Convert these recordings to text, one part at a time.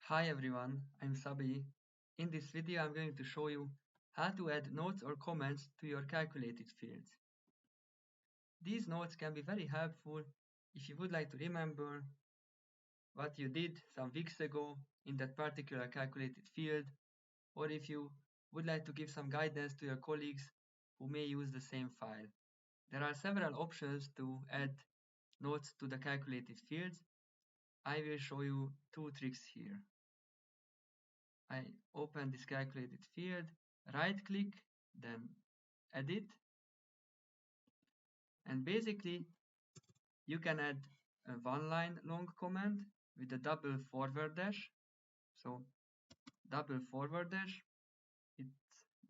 Hi everyone, I'm Sabi. In this video I'm going to show you how to add notes or comments to your calculated fields. These notes can be very helpful if you would like to remember what you did some weeks ago in that particular calculated field, or if you would like to give some guidance to your colleagues who may use the same file. There are several options to add notes to the calculated fields. I will show you two tricks here. I open this calculated field, right click, then edit, and basically you can add a one line long comment with a double forward dash. So double forward dash, it's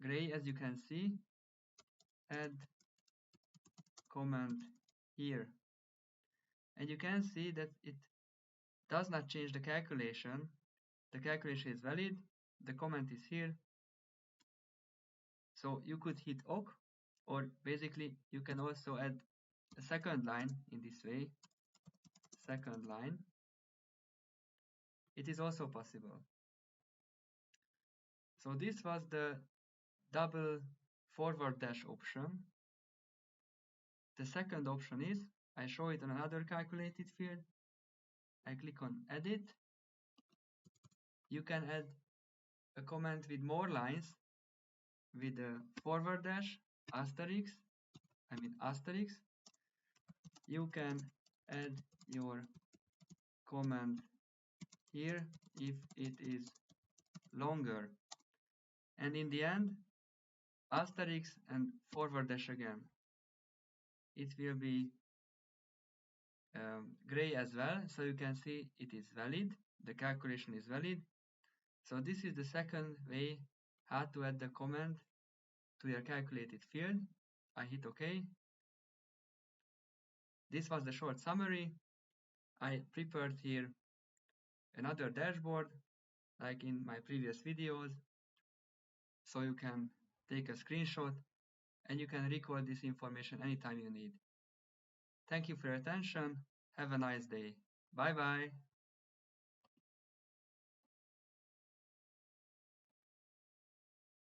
gray as you can see, add comment here. And you can see that it does not change the calculation. The calculation is valid, the comment is here. So you could hit OK, or basically you can also add a second line in this way, second line. It is also possible. So this was the double forward dash option. The second option is, I show it on another calculated field. I click on edit. You can add a comment with more lines with a forward dash, asterisk. You can add your comment here if it is longer. And in the end, asterisk and forward dash again. It will be gray as well, so you can see it is valid, the calculation is valid. So this is the second way how to add the comment to your calculated field. I hit OK. This was the short summary. I prepared here another dashboard like in my previous videos, so you can take a screenshot and you can record this information anytime you need. Thank you for your attention. Have a nice day. Bye bye.